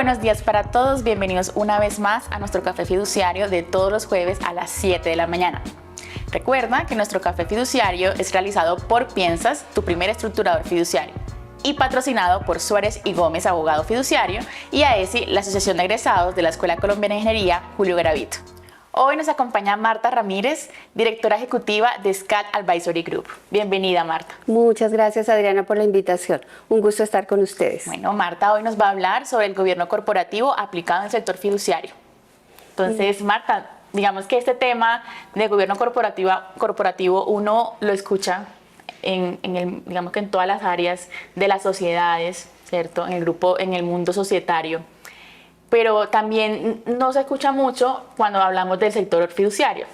buenos días para todos, bienvenidos una vez más a nuestro café fiduciario de todos los jueves a las 7 de la mañana. Recuerda que nuestro café fiduciario es realizado por Piensas, tu primer estructurador fiduciario, y patrocinado por Suárez y Gómez, abogado fiduciario, y AESI, la Asociación de Egresados de la Escuela Colombiana de Ingeniería Julio Garavito. Hoy nos acompaña Marta Ramírez, directora ejecutiva de SCAD Advisory Group. Bienvenida, Marta. Muchas gracias, Adriana, por la invitación. Un gusto estar con ustedes. Bueno, Marta hoy nos va a hablar sobre el gobierno corporativo aplicado en el sector fiduciario. Entonces, Marta, digamos que este tema de gobierno corporativo uno lo escucha digamos que en todas las áreas de las sociedades, ¿cierto? En el mundo societario. Pero también no se escucha mucho cuando hablamos del sector fiduciario.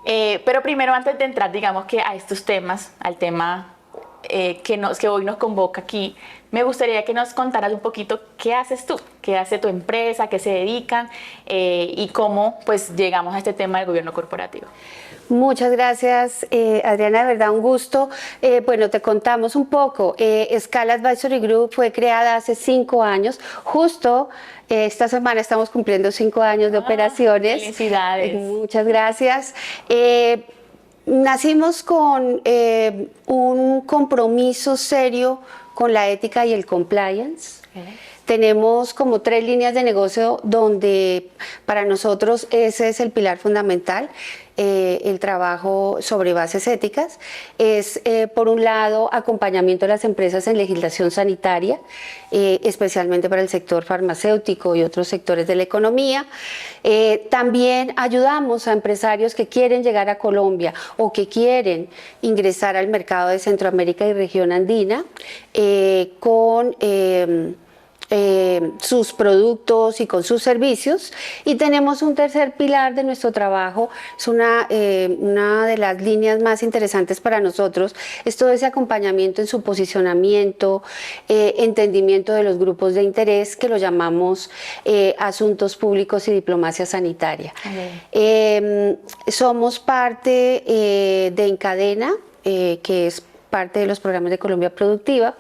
Pero primero, antes de entrar, digamos que a estos temas, al tema que hoy nos convoca aquí, me gustaría que nos contaras un poquito qué haces tú, qué hace tu empresa, qué se dedican y cómo pues llegamos a este tema del gobierno corporativo. Muchas gracias, Adriana, de verdad un gusto. Bueno, te contamos un poco. SCAD Advisory Group fue creada hace 5 años. Justo esta semana estamos cumpliendo 5 años de operaciones. Felicidades. Muchas gracias. Nacimos con un compromiso serio con la ética y el compliance. Tenemos como 3 líneas de negocio donde para nosotros ese es el pilar fundamental. El trabajo sobre bases éticas es, por un lado, acompañamiento de las empresas en legislación sanitaria, especialmente para el sector farmacéutico y otros sectores de la economía. También ayudamos a empresarios que quieren llegar a Colombia o que quieren ingresar al mercado de Centroamérica y región andina con sus productos y con sus servicios. Y tenemos un tercer pilar de nuestro trabajo, es una de las líneas más interesantes para nosotros, es todo ese acompañamiento en su posicionamiento, entendimiento de los grupos de interés, que lo llamamos asuntos públicos y diplomacia sanitaria. Somos parte de Encadena, que es parte de los programas de Colombia Productiva,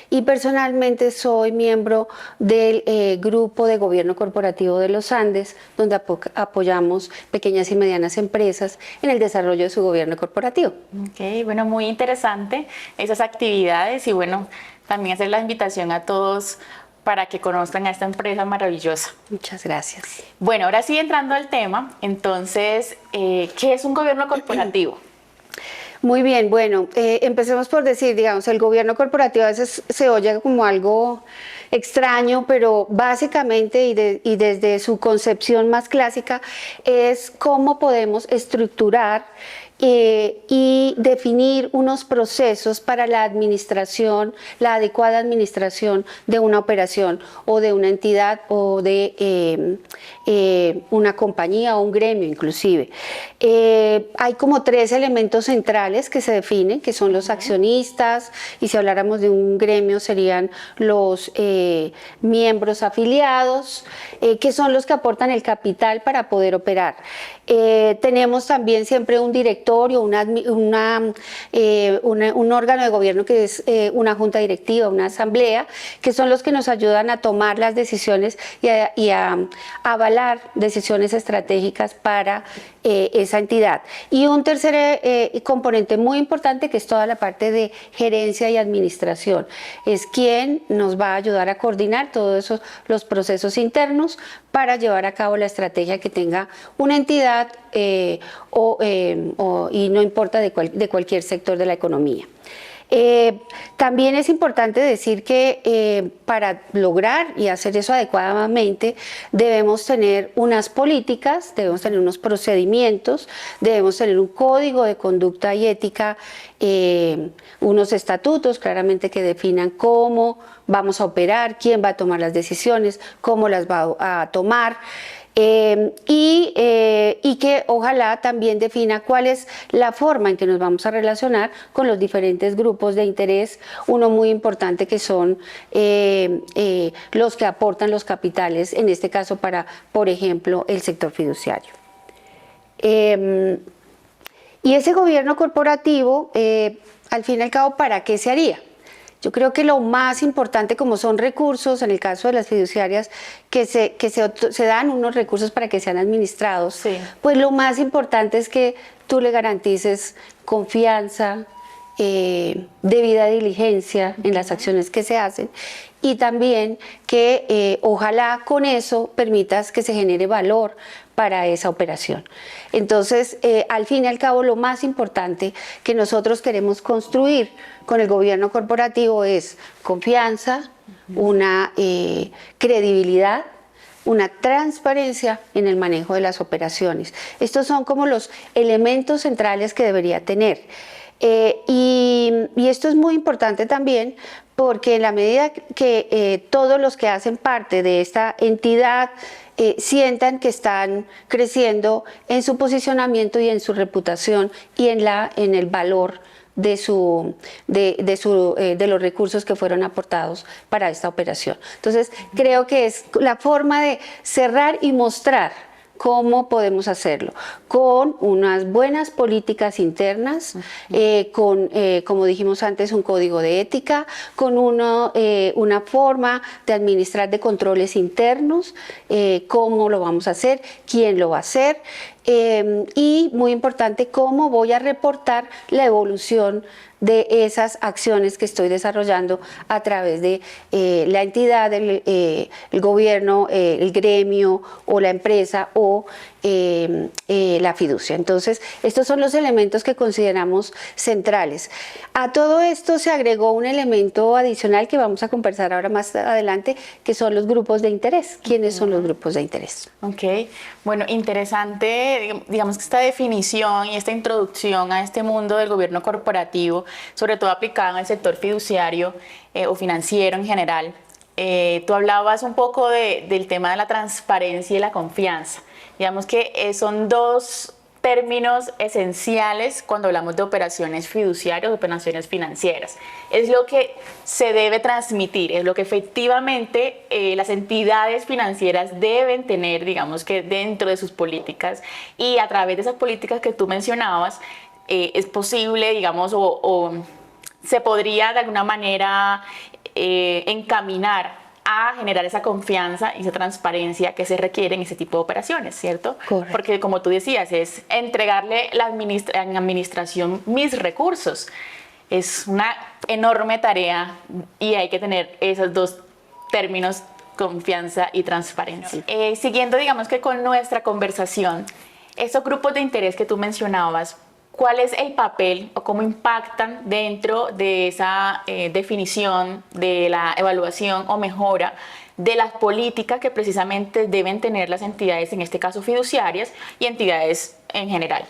y personalmente soy miembro del grupo de gobierno corporativo de los Andes, donde apoyamos pequeñas y medianas empresas en el desarrollo de su gobierno corporativo. Ok, bueno, muy interesante esas actividades y bueno, también hacer la invitación a todos para que conozcan a esta empresa maravillosa. Muchas gracias. Bueno, ahora sí entrando al tema, entonces, ¿qué es un gobierno corporativo? Muy bien, bueno, empecemos por decir, digamos, el gobierno corporativo a veces se oye como algo extraño, pero básicamente y desde su concepción más clásica es cómo podemos estructurar y definir unos procesos para la administración, la adecuada administración de una operación o de una entidad o de una compañía o un gremio inclusive. Hay como 3 elementos centrales que se definen, que son los accionistas, y si habláramos de un gremio serían los miembros afiliados, que son los que aportan el capital para poder operar. Tenemos también siempre un directorio, un órgano de gobierno que es una junta directiva, una asamblea, que son los que nos ayudan a tomar las decisiones y a avalar decisiones estratégicas para esa entidad. Y un tercer componente muy importante, que es toda la parte de gerencia y administración, es quien nos va a ayudar a coordinar todos los procesos internos para llevar a cabo la estrategia que tenga una entidad y no importa de cualquier sector de la economía. También es importante decir que para lograr y hacer eso adecuadamente debemos tener unas políticas, debemos tener unos procedimientos, debemos tener un código de conducta y ética, unos estatutos claramente que definan cómo vamos a operar, quién va a tomar las decisiones, cómo las va a tomar. Y que ojalá también defina cuál es la forma en que nos vamos a relacionar con los diferentes grupos de interés, uno muy importante que son los que aportan los capitales, en este caso para, por ejemplo, el sector fiduciario. Y ese gobierno corporativo, al fin y al cabo, ¿para qué se haría? Yo creo que lo más importante, como son recursos, en el caso de las fiduciarias, que se dan unos recursos para que sean administrados, Sí. pues lo más importante es que tú le garantices confianza, debida diligencia en las acciones que se hacen, y también que ojalá con eso permitas que se genere valor para esa operación. Entonces, al fin y al cabo, lo más importante que nosotros queremos construir con el gobierno corporativo es confianza, una credibilidad, una transparencia en el manejo de las operaciones. Estos son como los elementos centrales que debería tener. Y esto es muy importante también porque en la medida que todos los que hacen parte de esta entidad sientan que están creciendo en su posicionamiento y en su reputación y en el valor de los recursos que fueron aportados para esta operación. Entonces, creo que es la forma de cerrar y mostrar cómo podemos hacerlo, con unas buenas políticas internas, con, como dijimos antes, un código de ética, con una forma de administrar de controles internos, cómo lo vamos a hacer, quién lo va a hacer, y muy importante, cómo voy a reportar la evolución de esas acciones que estoy desarrollando a través de la entidad, el gobierno, el gremio o la empresa o la fiducia. Entonces, estos son los elementos que consideramos centrales. A todo esto se agregó un elemento adicional que vamos a conversar ahora más adelante, que son los grupos de interés. ¿Quiénes son los grupos de interés? Ok, bueno, interesante, digamos que esta definición y esta introducción a este mundo del gobierno corporativo, sobre todo aplicado en el sector fiduciario o financiero en general. Tú hablabas un poco del tema de la transparencia y la confianza. Digamos que son dos términos esenciales cuando hablamos de operaciones fiduciarias, operaciones financieras. Es lo que se debe transmitir, es lo que efectivamente las entidades financieras deben tener, digamos que dentro de sus políticas, y a través de esas políticas que tú mencionabas, es posible, digamos, o se podría de alguna manera encaminar a generar esa confianza y esa transparencia que se requiere en ese tipo de operaciones, ¿cierto? Correcto. Porque como tú decías, es entregarle en administración mis recursos. Es una enorme tarea y hay que tener esos dos términos, confianza y transparencia. Siguiendo, digamos que con nuestra conversación, esos grupos de interés que tú mencionabas, ¿cuál es el papel o cómo impactan dentro de esa definición de la evaluación o mejora de las políticas que precisamente deben tener las entidades, en este caso fiduciarias, y entidades en general?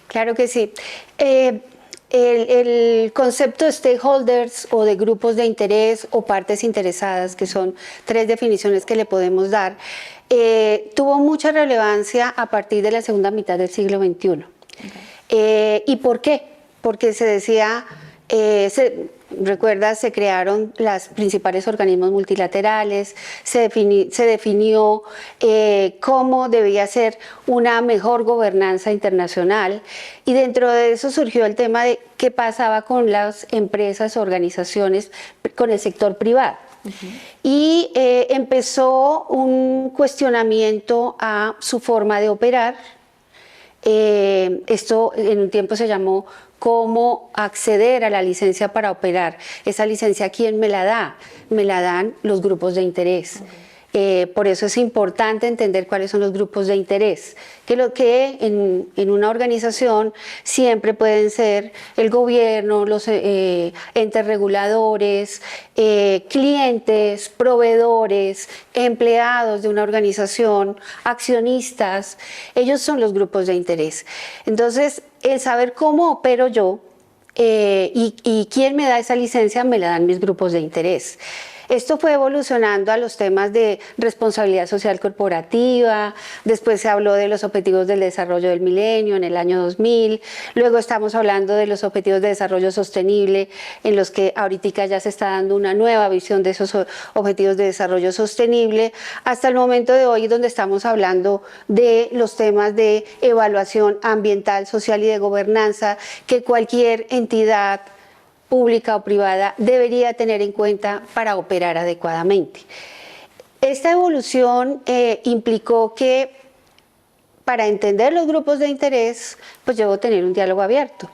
Claro que sí. El concepto de stakeholders o de grupos de interés o partes interesadas, que son tres definiciones que le podemos dar, tuvo mucha relevancia a partir de la segunda mitad del siglo XXI. Okay. ¿Y por qué? Porque se decía, recuerda, se crearon los principales organismos multilaterales, se definió cómo debía ser una mejor gobernanza internacional, y dentro de eso surgió el tema de qué pasaba con las empresas, organizaciones, con el sector privado. Y empezó un cuestionamiento a su forma de operar. Esto en un tiempo se llamó cómo acceder a la licencia para operar. Esa licencia, ¿quién me la da? Me la dan los grupos de interés. Por eso es importante entender cuáles son los grupos de interés, que lo que en una organización siempre pueden ser el gobierno, los entes reguladores, clientes, proveedores, empleados de una organización, accionistas. Ellos son los grupos de interés. Entonces, el saber cómo opero yo y quién me da esa licencia, me la dan mis grupos de interés. Esto fue evolucionando a los temas de responsabilidad social corporativa, después se habló de los objetivos del desarrollo del milenio en el año 2000, luego estamos hablando de los objetivos de desarrollo sostenible, en los que ahorita ya se está dando una nueva visión de esos objetivos de desarrollo sostenible, hasta el momento de hoy donde estamos hablando de los temas de evaluación ambiental, social y de gobernanza que cualquier entidad pública o privada debería tener en cuenta para operar adecuadamente. Esta evolución implicó que para entender los grupos de interés, pues debo tener un diálogo abierto.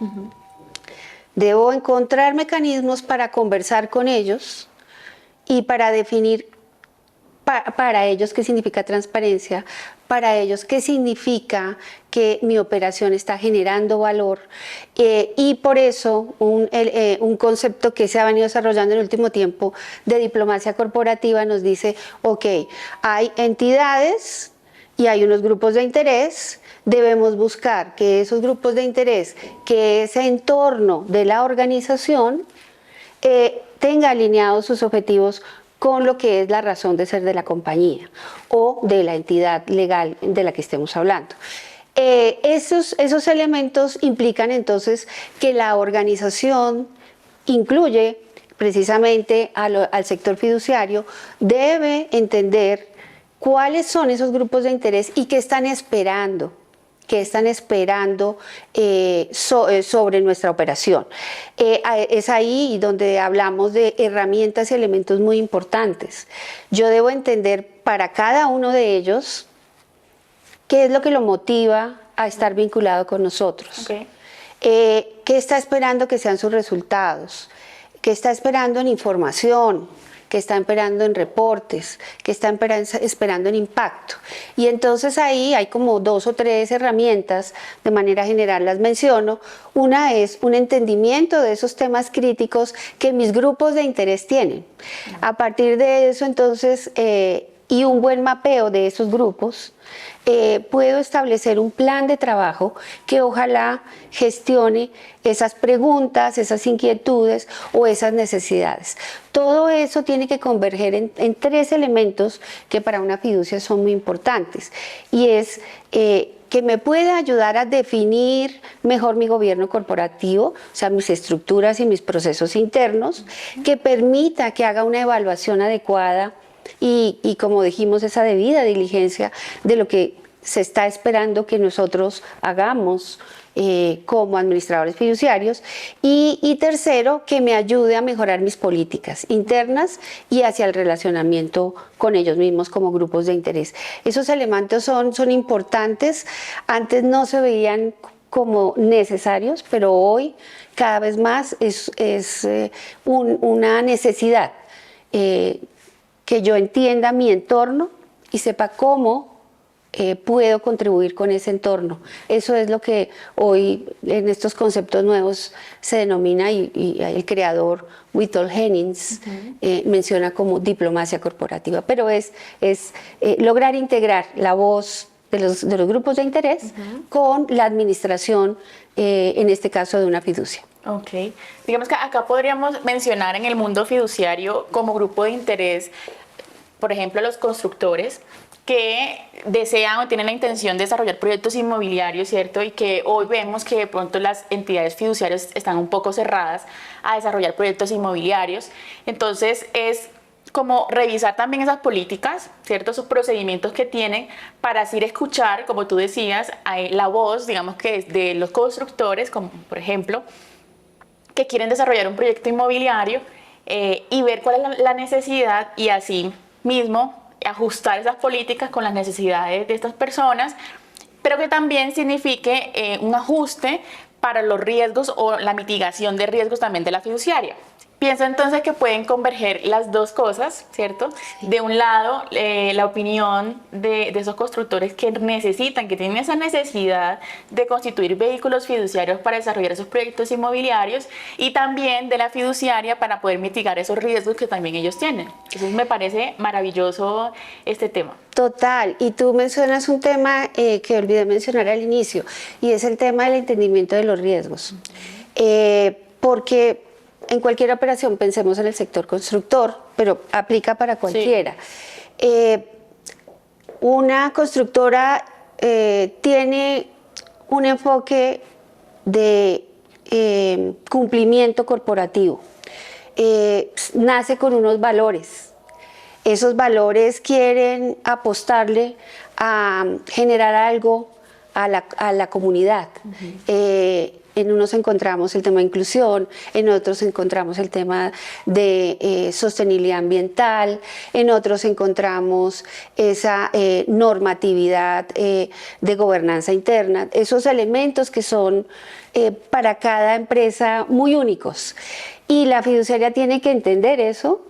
Debo encontrar mecanismos para conversar con ellos y para definir para ellos qué significa transparencia, para ellos qué significa que mi operación está generando valor, y por eso un concepto que se ha venido desarrollando en el último tiempo de diplomacia corporativa nos dice, ok, hay entidades y hay unos grupos de interés, debemos buscar que esos grupos de interés, que ese entorno de la organización tenga alineados sus objetivos con lo que es la razón de ser de la compañía o de la entidad legal de la que estemos hablando. Esos elementos implican entonces que la organización incluye precisamente al sector fiduciario, debe entender cuáles son esos grupos de interés y qué están esperando sobre nuestra operación. Es ahí donde hablamos de herramientas y elementos muy importantes. Yo debo entender para cada uno de ellos qué es lo que lo motiva a estar vinculado con nosotros. Okay. ¿Qué está esperando que sean sus resultados? ¿Qué está esperando en información? ¿Qué está esperando en reportes? ¿Qué está esperando en impacto? Y entonces ahí hay como 2 o 3 herramientas, de manera general las menciono. Una es un entendimiento de esos temas críticos que mis grupos de interés tienen. A partir de eso entonces, y un buen mapeo de esos grupos, puedo establecer un plan de trabajo que ojalá gestione esas preguntas, esas inquietudes o esas necesidades. Todo eso tiene que converger en 3 elementos que para una fiducia son muy importantes, y es que me puede ayudar a definir mejor mi gobierno corporativo, o sea, mis estructuras y mis procesos internos, que permita que haga una evaluación adecuada y como dijimos, esa debida diligencia de lo que se está esperando que nosotros hagamos como administradores fiduciarios, y tercero, que me ayude a mejorar mis políticas internas y hacia el relacionamiento con ellos mismos como grupos de interés. Esos elementos son importantes, antes no se veían como necesarios, pero hoy cada vez más es una necesidad, que yo entienda mi entorno y sepa cómo puedo contribuir con ese entorno. Eso es lo que hoy en estos conceptos nuevos se denomina, y el creador Whittle Hennings menciona como diplomacia corporativa, pero es lograr integrar la voz de los grupos de interés con la administración, en este caso de una fiducia. Ok, digamos que acá podríamos mencionar en el mundo fiduciario como grupo de interés, por ejemplo, los constructores que desean o tienen la intención de desarrollar proyectos inmobiliarios, ¿cierto? Y que hoy vemos que de pronto las entidades fiduciarias están un poco cerradas a desarrollar proyectos inmobiliarios. Entonces es como revisar también esas políticas, ¿cierto? Esos procedimientos que tienen para así escuchar, como tú decías, la voz, digamos que de los constructores, como por ejemplo, que quieren desarrollar un proyecto inmobiliario, y ver cuál es la necesidad, y así mismo ajustar esas políticas con las necesidades de estas personas, pero que también signifique un ajuste para los riesgos o la mitigación de riesgos también de la fiduciaria. Pienso entonces que pueden converger las dos cosas, ¿cierto? Sí. De un lado, la opinión de esos constructores que necesitan, que tienen esa necesidad de constituir vehículos fiduciarios para desarrollar esos proyectos inmobiliarios, y también de la fiduciaria para poder mitigar esos riesgos que también ellos tienen. Entonces me parece maravilloso este tema. Total, y tú mencionas un tema que olvidé mencionar al inicio, y es el tema del entendimiento de los riesgos. Porque en cualquier operación, pensemos en el sector constructor, pero aplica para cualquiera. Sí. Una constructora tiene un enfoque de cumplimiento corporativo. Nace con unos valores. Esos valores quieren apostarle a generar algo a la comunidad. En unos encontramos el tema de inclusión, en otros encontramos el tema de sostenibilidad ambiental, en otros encontramos esa normatividad de gobernanza interna, esos elementos que son para cada empresa muy únicos. Y la fiduciaria tiene que entender eso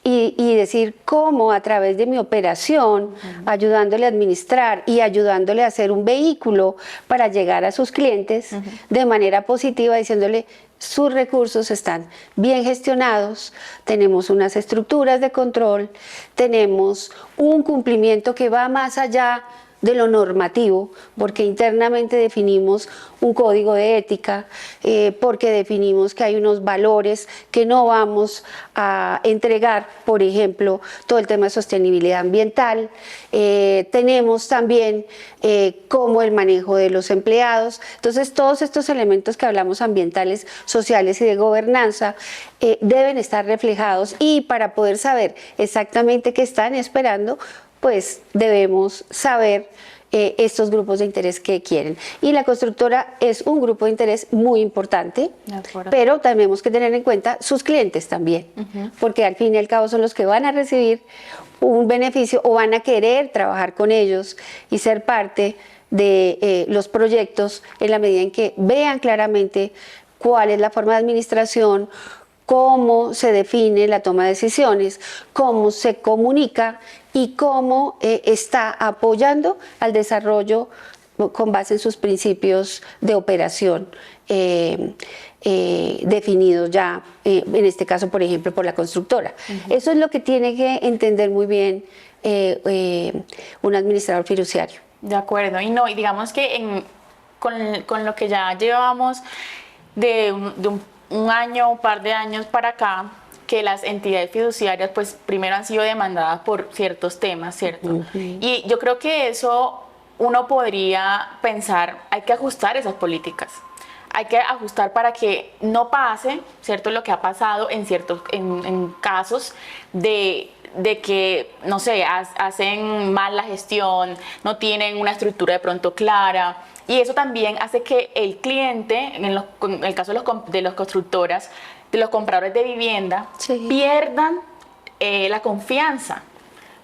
y decir cómo a través de mi operación, ayudándole a administrar y ayudándole a hacer un vehículo para llegar a sus clientes de manera positiva, diciéndole sus recursos están bien gestionados, tenemos unas estructuras de control, tenemos un cumplimiento que va más allá de lo normativo, porque internamente definimos un código de ética, porque definimos que hay unos valores que no vamos a entregar, por ejemplo, todo el tema de sostenibilidad ambiental. Tenemos también como el manejo de los empleados. Entonces, todos estos elementos que hablamos ambientales, sociales y de gobernanza deben estar reflejados, y para poder saber exactamente qué están esperando, pues debemos saber estos grupos de interés que quieren. Y la constructora es un grupo de interés muy importante, pero tenemos que tener en cuenta sus clientes también, porque al fin y al cabo son los que van a recibir un beneficio o van a querer trabajar con ellos y ser parte de los proyectos en la medida en que vean claramente cuál es la forma de administración, cómo se define la toma de decisiones, cómo se comunica y cómo está apoyando al desarrollo con base en sus principios de operación definidos ya, en este caso, por ejemplo, por la constructora. Eso es lo que tiene que entender muy bien un administrador fiduciario. De acuerdo, y digamos que con lo que ya llevamos de un año, un par de años para acá, que las entidades fiduciarias pues primero han sido demandadas por ciertos temas, ¿cierto? Y yo creo que eso uno podría pensar, hay que ajustar esas políticas, hay que ajustar para que no pase, ¿cierto?, lo que ha pasado en casos de que, no sé, hacen mal la gestión, no tienen una estructura de pronto clara, y eso también hace que el cliente, en el caso de las constructoras, de los compradores de vivienda, pierdan la confianza,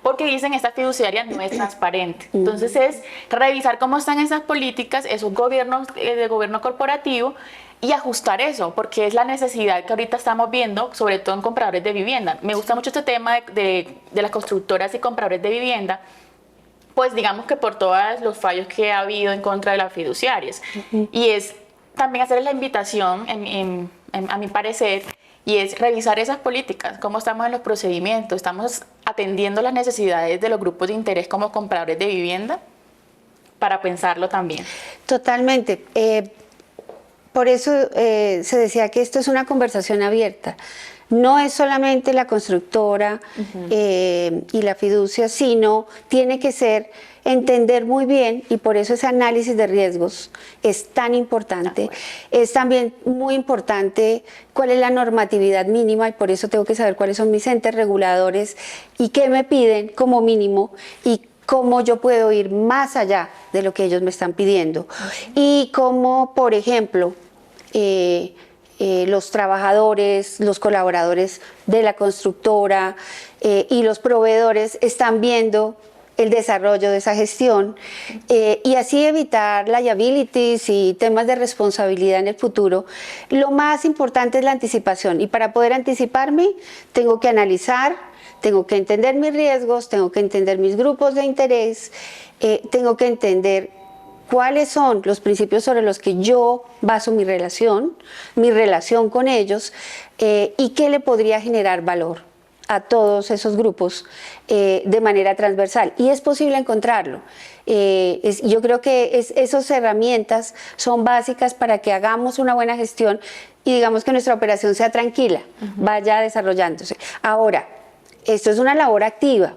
porque dicen esta fiduciaria no es transparente. Entonces es revisar cómo están esas políticas, esos gobiernos de gobierno corporativo, y ajustar eso, porque es la necesidad que ahorita estamos viendo, sobre todo en compradores de vivienda. Me gusta mucho este tema de las constructoras y compradores de vivienda, pues digamos que por todos los fallos que ha habido en contra de las fiduciarias. Y es también hacerles la invitación, a mi parecer, y es revisar esas políticas, cómo estamos en los procedimientos, estamos atendiendo las necesidades de los grupos de interés como compradores de vivienda, para pensarlo también. Totalmente. Por eso se decía que esto es una conversación abierta. No es solamente la constructora y la fiducia, sino tiene que ser entender muy bien, y por eso ese análisis de riesgos es tan importante. Es también muy importante cuál es la normatividad mínima, y por eso tengo que saber cuáles son mis entes reguladores y qué me piden como mínimo, y cómo yo puedo ir más allá de lo que ellos me están pidiendo. Y cómo, por ejemplo, los trabajadores, los colaboradores de la constructora y los proveedores están viendo el desarrollo de esa gestión, y así evitar liabilities y temas de responsabilidad en el futuro. Lo más importante es la anticipación, y para poder anticiparme tengo que analizar, tengo que entender mis riesgos, tengo que entender mis grupos de interés, tengo que entender cuáles son los principios sobre los que yo baso mi relación con ellos, y qué le podría generar valor a todos esos grupos de manera transversal. Y es posible encontrarlo. Yo creo que esas herramientas son básicas para que hagamos una buena gestión y digamos que nuestra operación sea tranquila, vaya desarrollándose. Ahora, esto es una labor activa.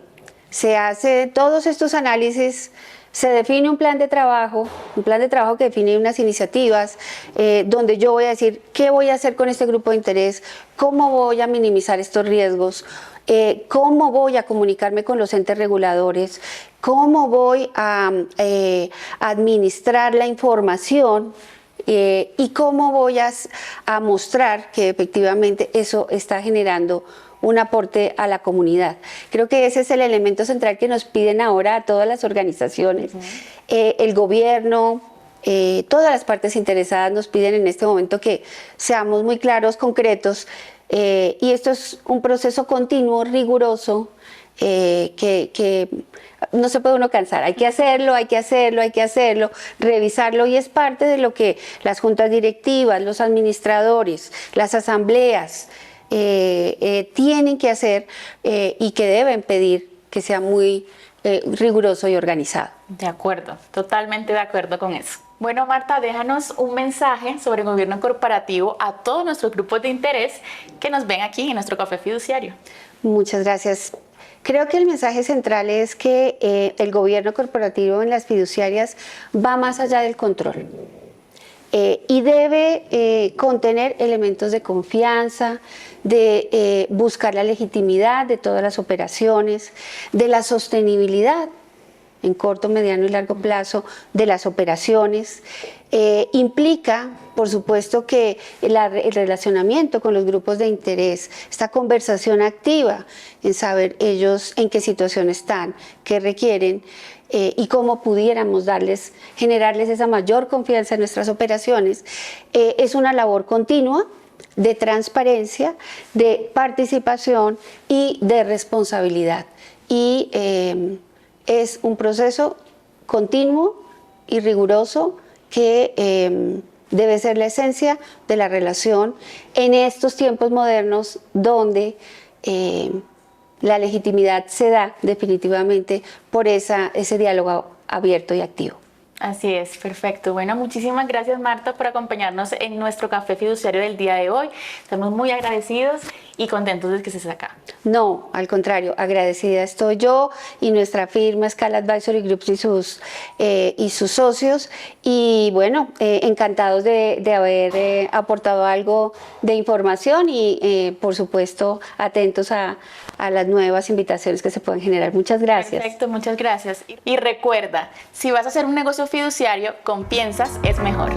Se hace todos estos análisis, se define un plan de trabajo que define unas iniciativas donde yo voy a decir qué voy a hacer con este grupo de interés, cómo voy a minimizar estos riesgos, cómo voy a comunicarme con los entes reguladores, cómo voy a administrar la información y cómo voy a mostrar que efectivamente eso está generando un aporte a la comunidad. Creo que ese es el elemento central que nos piden ahora a todas las organizaciones, el gobierno, todas las partes interesadas nos piden en este momento que seamos muy claros, concretos, y esto es un proceso continuo, riguroso, que no se puede uno cansar, hay que hacerlo, revisarlo, y es parte de lo que las juntas directivas, los administradores, las asambleas tienen que hacer y que deben pedir que sea muy riguroso y organizado. De acuerdo, totalmente de acuerdo con eso. Bueno, Marta, déjanos un mensaje sobre el gobierno corporativo a todos nuestros grupos de interés que nos ven aquí en nuestro Café Fiduciario. Muchas gracias. Creo que el mensaje central es que el gobierno corporativo en las fiduciarias va más allá del control y debe contener elementos de confianza, de buscar la legitimidad de todas las operaciones, de la sostenibilidad en corto, mediano y largo plazo de las operaciones. Implica, por supuesto, que el relacionamiento con los grupos de interés, esta conversación activa en saber ellos en qué situación están, qué requieren y cómo pudiéramos generarles esa mayor confianza en nuestras operaciones, es una labor continua de transparencia, de participación y de responsabilidad. Y es un proceso continuo y riguroso que debe ser la esencia de la relación en estos tiempos modernos donde la legitimidad se da definitivamente por ese diálogo abierto y activo. Así es, perfecto. Bueno, muchísimas gracias, Marta, por acompañarnos en nuestro Café Fiduciario del día de hoy. Estamos muy agradecidos y contentos de que estés acá. No, al contrario, agradecida estoy yo y nuestra firma Scala Advisory Group y sus socios. Y bueno, encantados de haber aportado algo de información y por supuesto atentos a las nuevas invitaciones que se pueden generar. Muchas gracias. Perfecto, muchas gracias. Y recuerda, si vas a hacer un negocio fiduciario, con Piensas es mejor.